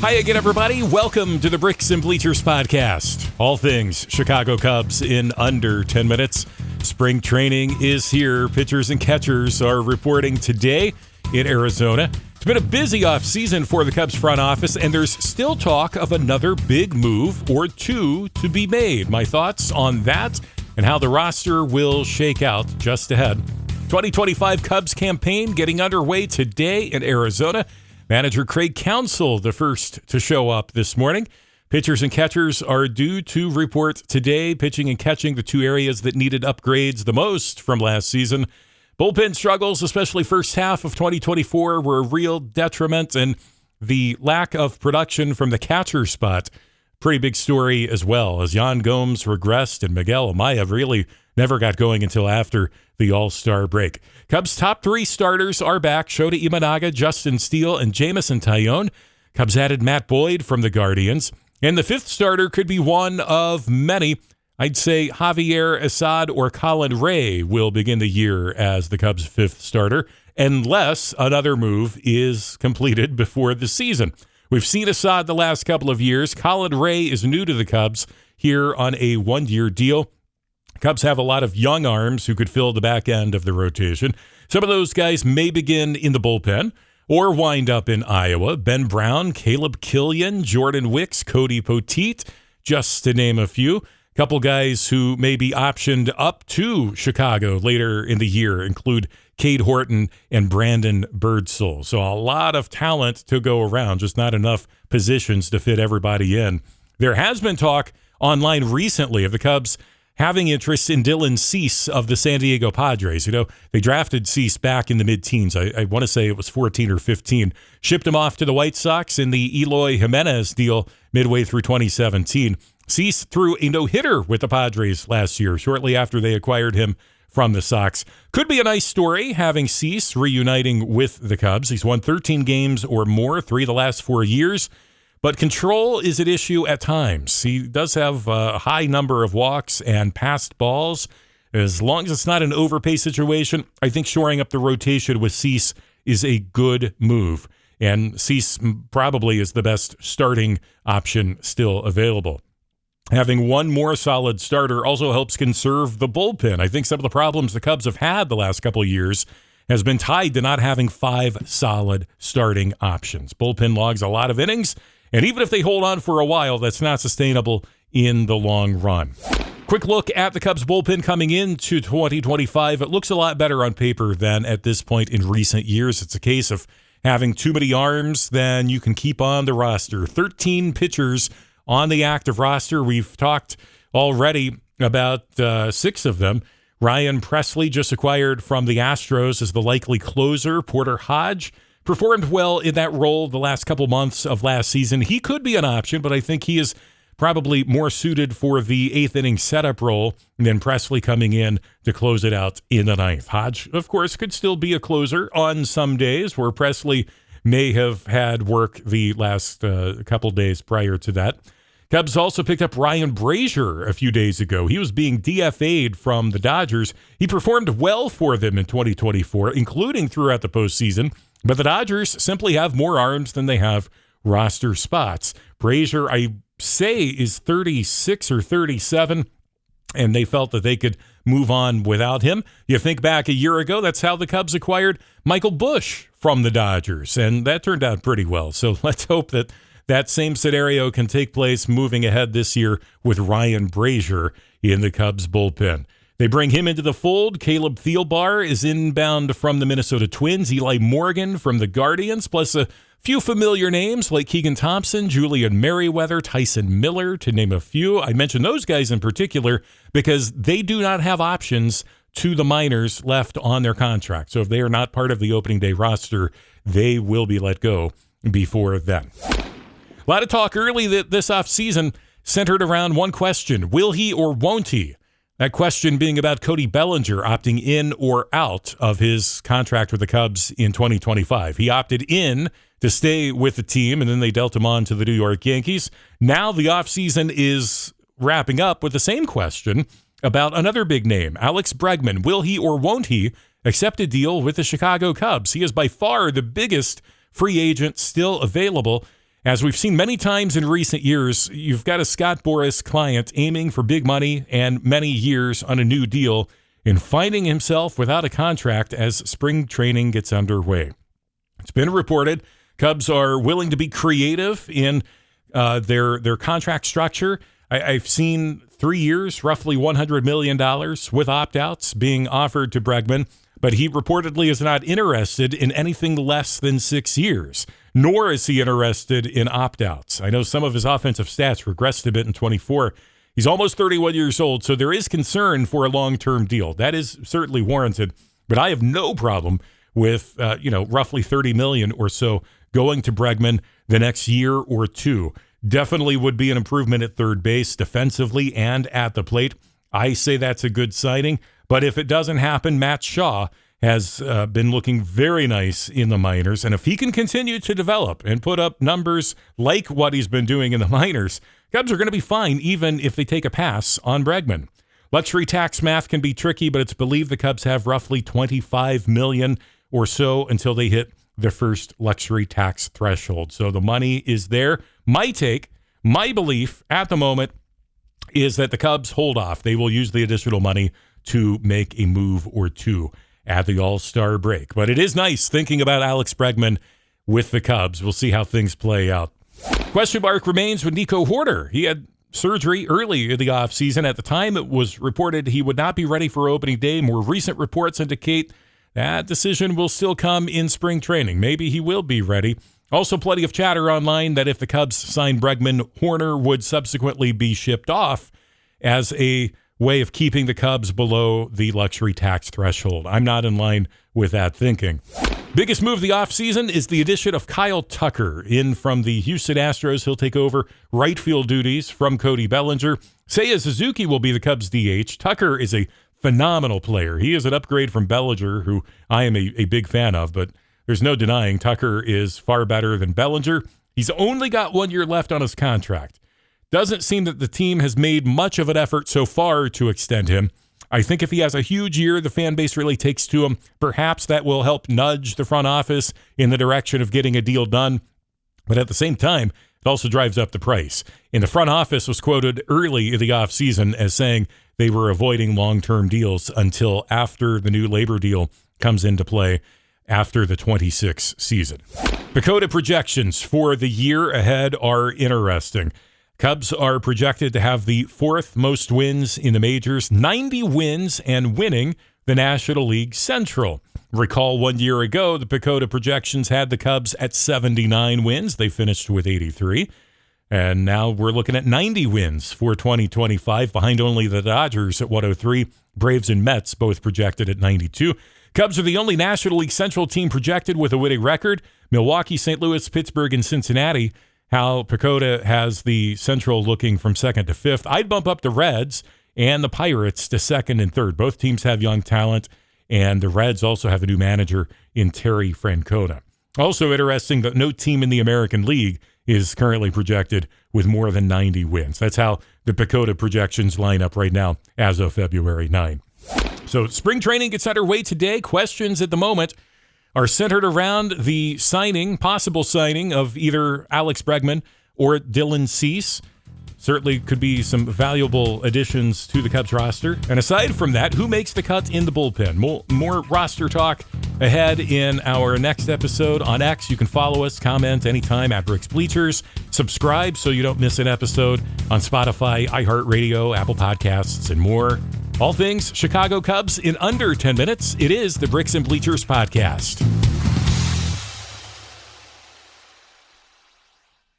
Hi again, everybody. Welcome to the Bricks and Bleachers podcast. All things Chicago Cubs in under 10 minutes. Spring training is here. Pitchers and catchers are reporting today in Arizona. It's been a busy offseason for the Cubs front office, and there's still talk of another big move or two to be made. My thoughts on that and how the roster will shake out just ahead. 2025 Cubs campaign getting underway today in Arizona. Manager Craig Counsell, the first to show up this morning. Pitchers and catchers are due to report today, pitching and catching, the two areas that needed upgrades the most from last season. Bullpen struggles, especially first half of 2024, were a real detriment, and the lack of production from the catcher spot, pretty big story as well, as Yan Gomes regressed and Miguel Amaya really never got going until after the All-Star break. Cubs' top three starters are back: Shota Imanaga, Justin Steele, and Jamison Tyone. Cubs added Matt Boyd from the Guardians. And the fifth starter could be one of many. I'd say Javier Assad or Colin Ray will begin the year as the Cubs' fifth starter, unless another move is completed before the season. We've seen Assad the last couple of years. Colin Ray is new to the Cubs here on a one-year deal. Cubs have a lot of young arms who could fill the back end of the rotation. Some of those guys may begin in the bullpen or wind up in Iowa. Ben Brown, Caleb Killian, Jordan Wicks, Cody Poteet, just to name a few. A couple guys who may be optioned up to Chicago later in the year include Cade Horton and Brandon Birdsell. So a lot of talent to go around, just not enough positions to fit everybody in. There has been talk online recently of the Cubs having interest in Dylan Cease of the San Diego Padres. You know, they drafted Cease back in the mid-teens. I want to say it was 14 or 15. Shipped him off to the White Sox in the Eloy Jimenez deal midway through 2017. Cease threw a no-hitter with the Padres last year, shortly after they acquired him from the Sox. Could be a nice story, having Cease reuniting with the Cubs. He's won 13 games or more, 3 of the last 4 years. But control is an issue at times. He does have a high number of walks and passed balls. As long as it's not an overpay situation, I think shoring up the rotation with Cease is a good move. And Cease probably is the best starting option still available. Having one more solid starter also helps conserve the bullpen. I think some of the problems the Cubs have had the last couple of years has been tied to not having 5 solid starting options. Bullpen logs a lot of innings, and even if they hold on for a while, that's not sustainable in the long run. Quick look at the Cubs bullpen coming into 2025. It looks a lot better on paper than at this point in recent years. It's a case of having too many arms than you can keep on the roster. 13 pitchers on the active roster. We've talked already about 6 of them. Ryan Presley, just acquired from the Astros as the likely closer. Porter Hodge performed well in that role the last couple months of last season. He could be an option, but I think he is probably more suited for the 8th inning setup role than Presley coming in to close it out in the 9th. Hodge, of course, could still be a closer on some days where Presley may have had work the last couple days prior to that. Cubs also picked up Ryan Brazier a few days ago. He was being DFA'd from the Dodgers. He performed well for them in 2024, including throughout the postseason. But the Dodgers simply have more arms than they have roster spots. Brazier, I say, is 36 or 37, and they felt that they could move on without him. You think back a year ago, that's how the Cubs acquired Michael Busch from the Dodgers, and that turned out pretty well. So let's hope that that same scenario can take place moving ahead this year with Ryan Brazier in the Cubs bullpen. They bring him into the fold. Caleb Thielbar is inbound from the Minnesota Twins. Eli Morgan from the Guardians, plus a few familiar names like Keegan Thompson, Julian Merriweather, Tyson Miller, to name a few. I mention those guys in particular because they do not have options to the minors left on their contract. So if they are not part of the opening day roster, they will be let go before then. A lot of talk early this offseason centered around one question: will he or won't he? That question being about Cody Bellinger opting in or out of his contract with the Cubs in 2025. He opted in to stay with the team, and then they dealt him on to the New York Yankees. Now the offseason is wrapping up with the same question about another big name, Alex Bregman. Will he or won't he accept a deal with the Chicago Cubs? He is by far the biggest free agent still available, As we've seen many times in recent years, you've got a Scott Boras client aiming for big money and many years on a new deal and finding himself without a contract as spring training gets underway. It's been reported Cubs are willing to be creative in their contract structure. I've seen 3 years, roughly $100 million with opt-outs being offered to Bregman, but he reportedly is not interested in anything less than 6 years, nor is he interested in opt-outs. I know some of his offensive stats regressed a bit in 24. He's almost 31 years old, so there is concern for a long-term deal. That is certainly warranted, but I have no problem with roughly $30 million or so going to Bregman the next year or two. Definitely would be an improvement at third base defensively and at the plate. I say that's a good signing, but if it doesn't happen, Matt Shaw has been looking very nice in the minors, and if he can continue to develop and put up numbers like what he's been doing in the minors, Cubs are going to be fine even if they take a pass on Bregman. Luxury tax math can be tricky, but it's believed the Cubs have roughly $25 million or so until they hit the first luxury tax threshold. So the money is there. My belief at the moment is that the Cubs hold off. They will use the additional money to make a move or two at the All-Star break. But it is nice thinking about Alex Bregman with the Cubs. We'll see how things play out. Question mark remains with Nico Hoerner. He had surgery early in the offseason. At the time, it was reported he would not be ready for opening day. More recent reports indicate that decision will still come in spring training. Maybe he will be ready. Also, plenty of chatter online that if the Cubs sign Bregman, Hoerner would subsequently be shipped off as a way of keeping the Cubs below the luxury tax threshold. I'm not in line with that thinking. Biggest move of the offseason is the addition of Kyle Tucker in from the Houston Astros. He'll take over right field duties from Cody Bellinger. Seiya Suzuki will be the Cubs DH. Tucker is a phenomenal player. He is an upgrade from Bellinger, who I am a big fan of, but there's no denying Tucker is far better than Bellinger. He's only got 1 year left on his contract. Doesn't seem that the team has made much of an effort so far to extend him. I think if he has a huge year, the fan base really takes to him. Perhaps that will help nudge the front office in the direction of getting a deal done. But at the same time, it also drives up the price. And the front office was quoted early in the offseason as saying they were avoiding long-term deals until after the new labor deal comes into play after the 26 season. Pecota projections for the year ahead are interesting. Cubs are projected to have the fourth most wins in the majors, 90 wins, and winning the National League Central. Recall 1 year ago, the Pecota projections had the Cubs at 79 wins. They finished with 83. And now we're looking at 90 wins for 2025, behind only the Dodgers at 103. Braves and Mets both projected at 92. Cubs are the only National League Central team projected with a winning record. Milwaukee, St. Louis, Pittsburgh, and Cincinnati. How Pecota has the Central looking from second to fifth. I'd bump up the Reds and the Pirates to second and third. Both teams have young talent, and the Reds also have a new manager in Terry Francona. Also interesting that no team in the American League is currently projected with more than 90 wins. That's how the Pecota projections line up right now as of February 9. So spring training gets underway today. Questions at the moment are centered around the possible signing of either Alex Bregman or Dylan Cease. Certainly could be some valuable additions to the Cubs roster. And aside from that, who makes the cut in the bullpen? More roster talk ahead in our next episode on X. You can follow us, comment anytime at Bricks Bleachers. Subscribe so you don't miss an episode on Spotify, iHeartRadio, Apple Podcasts, and more. All things Chicago Cubs in under 10 minutes. It is the Bricks and Bleachers Podcast.